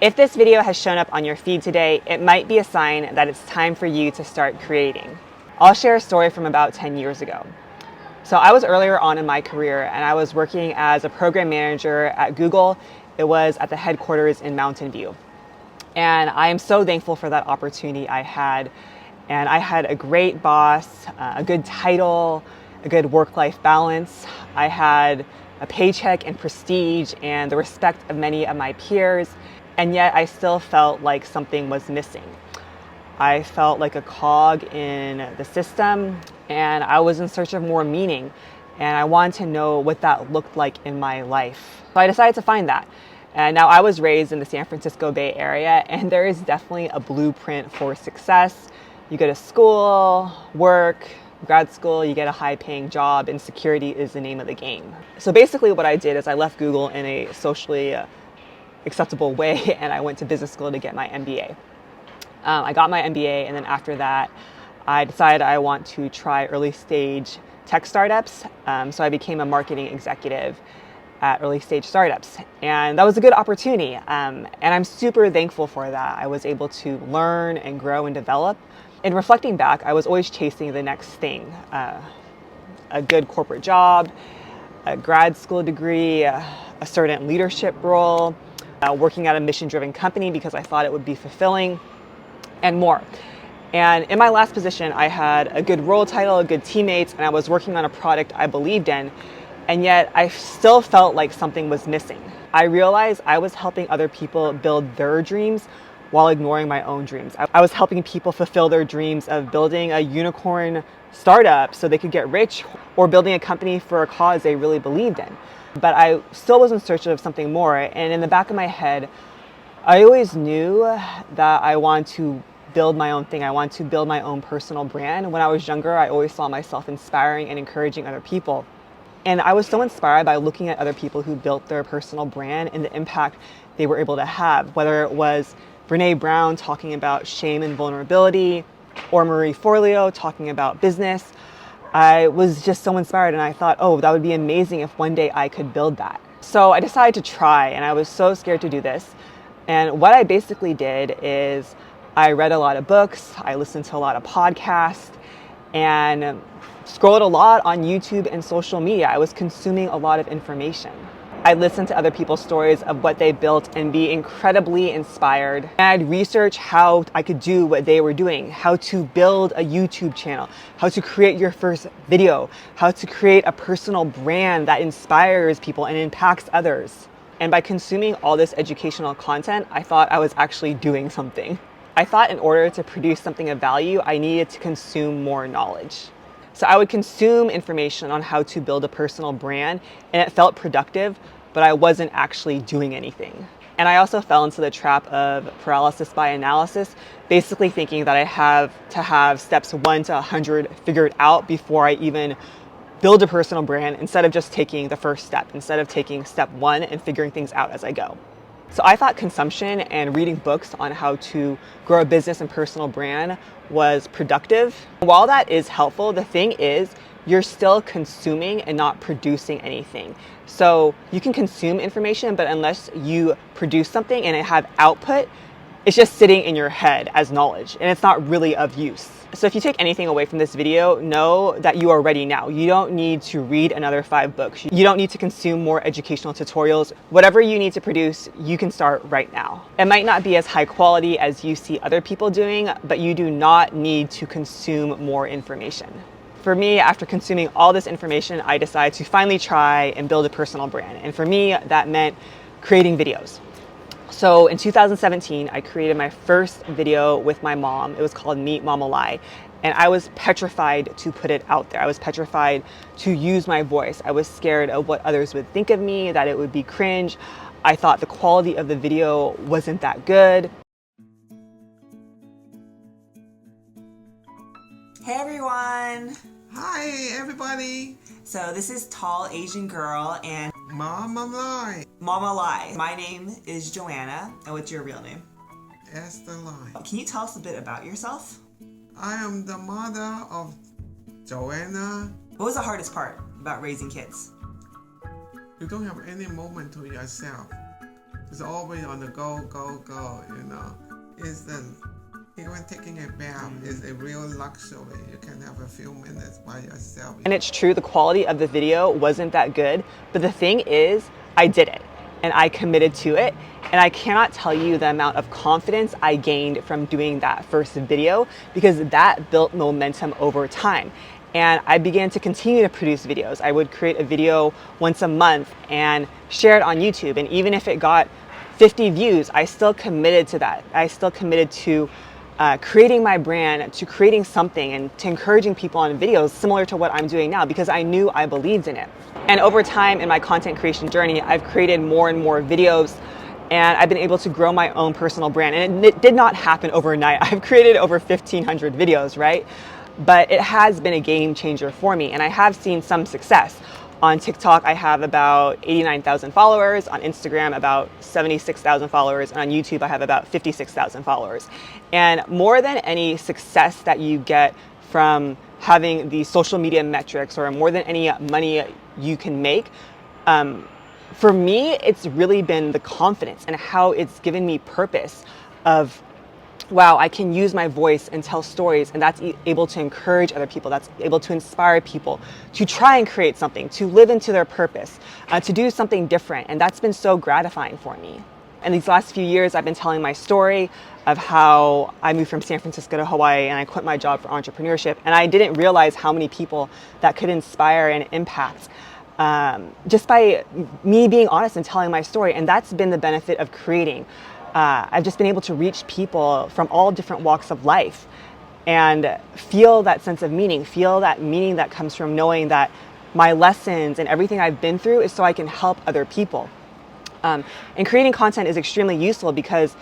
If this video has shown up on your feed today, it might be a sign that it's time for you to start creating. I'll share a story from about 10 years ago. So I was earlier on in my career and I was working as a program manager at Google. It was at the headquarters in Mountain View. And I am so thankful for that opportunity I had. And I had a great boss, a good title, a good work-life balance. I had a paycheck and prestige and the respect of many of my peers. And yet I still felt like something was missing. I felt like a cog in the system and I was in search of more meaning and I wanted to know what that looked like in my life. So I decided to find that. And now I was raised in the San Francisco Bay Area and there is definitely a blueprint for success. You go to school, work, grad school, you get a high-paying job, and security is the name of the game. So basically what I did is I left Google in a socially acceptable way and I went to business school to get my MBA. I got my MBA and then after that I decided I want to try early stage tech startups. So I became a marketing executive at early stage startups and that was a good opportunity and I'm super thankful for that. I was able to learn and grow and develop. In reflecting back, I was always chasing the next thing, a good corporate job, a grad school degree, a certain leadership role, working at a mission-driven company because I thought it would be fulfilling, and more. And in my last position, I had a good role title, good teammates, and I was working on a product I believed in, and yet I still felt like something was missing. I realized I was helping other people build their dreams while ignoring my own dreams. I was helping people fulfill their dreams of building a unicorn startup so they could get rich or building a company for a cause they really believed in. But I still was in search of something more. And in the back of my head, I always knew that I want to build my own thing. I want to build my own personal brand. When I was younger, I always saw myself inspiring and encouraging other people. And I was so inspired by looking at other people who built their personal brand and the impact they were able to have, whether it was Brené Brown talking about shame and vulnerability, or Marie Forleo talking about business. I was just so inspired and I thought, oh, that would be amazing if one day I could build that. So I decided to try and I was so scared to do this. And what I basically did is I read a lot of books, I listened to a lot of podcasts, and scrolled a lot on YouTube and social media. I was consuming a lot of information. I listened to other people's stories of what they built and be incredibly inspired. And I'd research how I could do what they were doing, how to build a YouTube channel, how to create your first video, how to create a personal brand that inspires people and impacts others. And by consuming all this educational content, I thought I was actually doing something. I thought in order to produce something of value, I needed to consume more knowledge. So I would consume information on how to build a personal brand and it felt productive, but I wasn't actually doing anything. And I also fell into the trap of paralysis by analysis, basically thinking that I have to have steps 1 to 100 figured out before I even build a personal brand instead of just taking the first step, instead of taking step 1 and figuring things out as I go. So I thought consumption and reading books on how to grow a business and personal brand was productive. While that is helpful, the thing is you're still consuming and not producing anything. So you can consume information, but unless you produce something and it have output, it's just sitting in your head as knowledge and it's not really of use. So if you take anything away from this video, know that you are ready now. You don't need to read another 5 books. You don't need to consume more educational tutorials. Whatever you need to produce, you can start right now. It might not be as high quality as you see other people doing, but you do not need to consume more information. For me, after consuming all this information, I decided to finally try and build a personal brand. And for me, that meant creating videos. So in 2017, I created my first video with my mom. It was called Meet Mama Lai. And I was petrified to put it out there. I was petrified to use my voice. I was scared of what others would think of me, that it would be cringe. I thought the quality of the video wasn't that good. Hey everyone! Hi everybody! So this is Tall Asian Girl and Mama Lai. Mama Lai. My name is Joanna, and what's your real name? Esther Lai. Can you tell us a bit about yourself? I am the mother of Joanna. What was the hardest part about raising kids? You don't have any moment to yourself. It's always on the go, go, go, you know. It's the, even taking a bath is a real luxury. You can have a few minutes by yourself. And it's true, the quality of the video wasn't that good, but the thing is, I did it and I committed to it. And I cannot tell you the amount of confidence I gained from doing that first video, because that built momentum over time. And I began to continue to produce videos. I would create a video once a month and share it on YouTube. And even if it got 50 views, I still committed to that. I still committed to creating my brand, to creating something, and to encouraging people on videos similar to what I'm doing now, because I knew I believed in it. And over time in my content creation journey, I've created more and more videos, and I've been able to grow my own personal brand. And it did not happen overnight. I've created over 1,500 videos, right? But it has been a game changer for me, and I have seen some success. On TikTok, I have about 89,000 followers. On Instagram, about 76,000 followers. And on YouTube, I have about 56,000 followers. And more than any success that you get from having the social media metrics, or more than any money you can make, for me, it's really been the confidence and how it's given me purpose of, wow, I can use my voice and tell stories, and that's able to encourage other people, that's able to inspire people to try and create something, to live into their purpose, to do something different. And that's been so gratifying for me. In these last few years, I've been telling my story of how I moved from San Francisco to Hawaii and I quit my job for entrepreneurship. And I didn't realize how many people that could inspire and impact just by me being honest and telling my story. And that's been the benefit of creating. I've just been able to reach people from all different walks of life and feel that sense of meaning, feel that meaning that comes from knowing that my lessons and everything I've been through is so I can help other people. And creating content is extremely useful because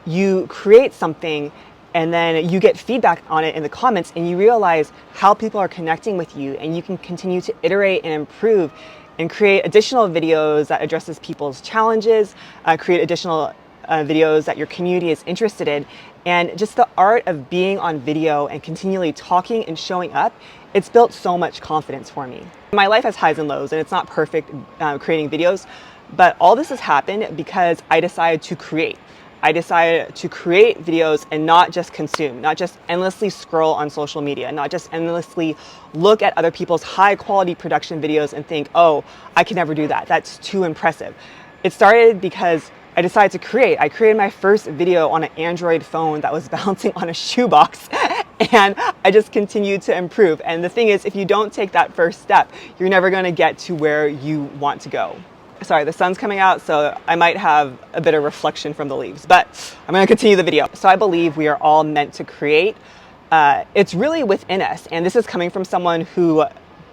you create something and then you get feedback on it in the comments, and you realize how people are connecting with you, and you can continue to iterate and improve and create additional videos that addresses people's challenges, create additional videos that your community is interested in. And just the art of being on video and continually talking and showing up, it's built so much confidence for me. My life has highs and lows, and it's not perfect creating videos, but all this has happened because I decided to create. I decided to create videos and not just consume, not just endlessly scroll on social media, not just endlessly look at other people's high quality production videos and think, oh, I can never do that. That's too impressive. It started because I decided to create. I created my first video on an Android phone that was bouncing on a shoebox, and I just continued to improve. And the thing is, if you don't take that first step, you're never going to get to where you want to go. Sorry, the sun's coming out, so I might have a bit of reflection from the leaves, but I'm going to continue the video. So I believe we are all meant to create. It's really within us, and this is coming from someone who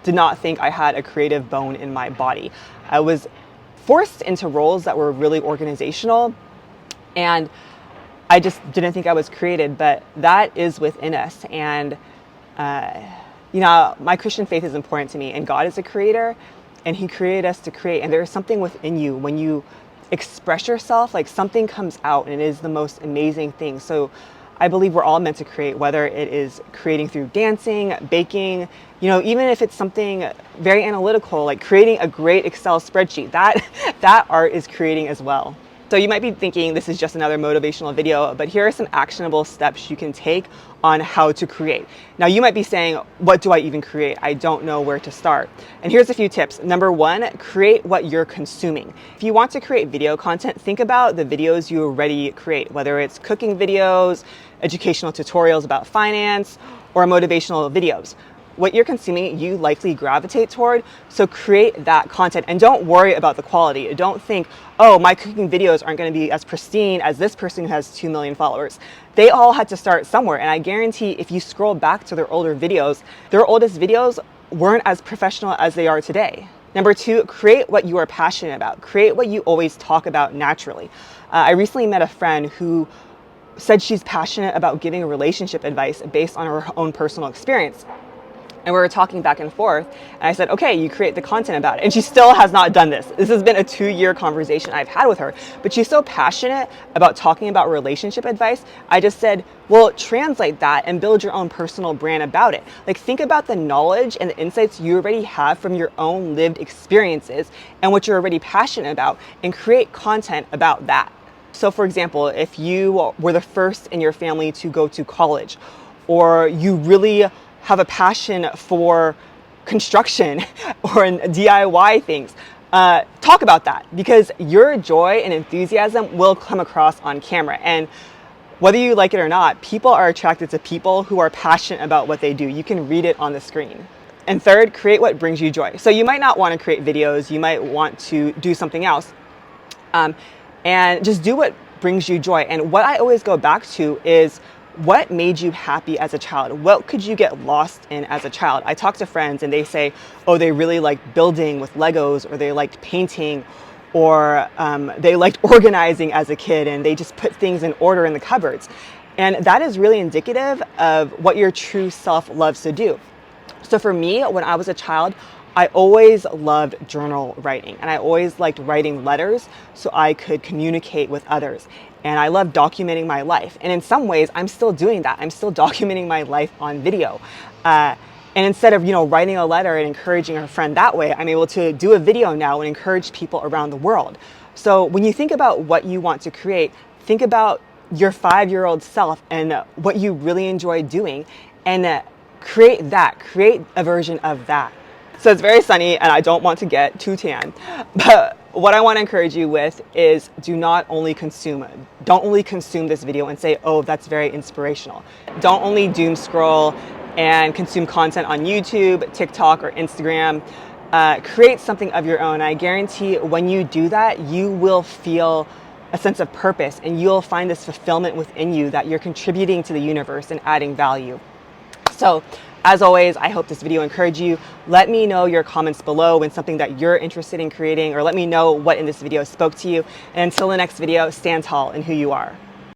did not think I had a creative bone in my body. I was forced into roles that were really organizational, and I just didn't think I was created, but that is within us. And you know, my Christian faith is important to me, and God is a creator, and He created us to create. And there is something within you when you express yourself, like something comes out, and it is the most amazing thing. So I believe we're all meant to create, whether it is creating through dancing, baking, you know, even if it's something very analytical, like creating a great Excel spreadsheet, that art is creating as well. So you might be thinking this is just another motivational video, but here are some actionable steps you can take on how to create. Now you might be saying, what do I even create? I don't know where to start. And here's a few tips. Number one, create what you're consuming. If you want to create video content, think about the videos you already create, whether it's cooking videos, educational tutorials about finance, or motivational videos. What you're consuming, you likely gravitate toward, so create that content and don't worry about the quality. Don't think, oh, my cooking videos aren't going to be as pristine as this person who has 2 million followers. They all had to start somewhere, and I guarantee if you scroll back to their older videos, their oldest videos weren't as professional as they are today. Number two, create what you are passionate about. Create what you always talk about naturally. I recently met a friend who said she's passionate about giving relationship advice based on her own personal experience. And we were talking back and forth, and I said, okay, you create the content about it. And she still has not done this. This has been a 2-year conversation I've had with her, but she's so passionate about talking about relationship advice. I just said, well, translate that and build your own personal brand about it. Like, think about the knowledge and the insights you already have from your own lived experiences and what you're already passionate about, and create content about that. So for example, if you were the first in your family to go to college, or you really have a passion for construction or DIY things, talk about that, because your joy and enthusiasm will come across on camera. And whether you like it or not, people are attracted to people who are passionate about what they do. You can read it on the screen. And third, create what brings you joy. So you might not want to create videos, you might want to do something else. And just do what brings you joy. And what I always go back to is, what made you happy as a child? What could you get lost in as a child? I talk to friends and they say, oh, they really liked building with Legos, or they liked painting, or they liked organizing as a kid, and they just put things in order in the cupboards. And that is really indicative of what your true self loves to do. So for me, when I was a child, I always loved journal writing, and I always liked writing letters so I could communicate with others. And I love documenting my life. And in some ways, I'm still doing that. I'm still documenting my life on video. And instead of, writing a letter and encouraging a friend that way, I'm able to do a video now and encourage people around the world. So when you think about what you want to create, think about your 5-year-old self and what you really enjoy doing, and create a version of that. So it's very sunny and I don't want to get too tan, but what I want to encourage you with is, don't only consume this video and say, oh, that's very inspirational. Don't only doom scroll and consume content on YouTube, TikTok, or Instagram. Create something of your own. I guarantee when you do that, you will feel a sense of purpose, and you'll find this fulfillment within you that you're contributing to the universe and adding value. So, as always, I hope this video encouraged you. Let me know your comments below when something that you're interested in creating, or let me know what in this video spoke to you. And until the next video, stand tall in who you are.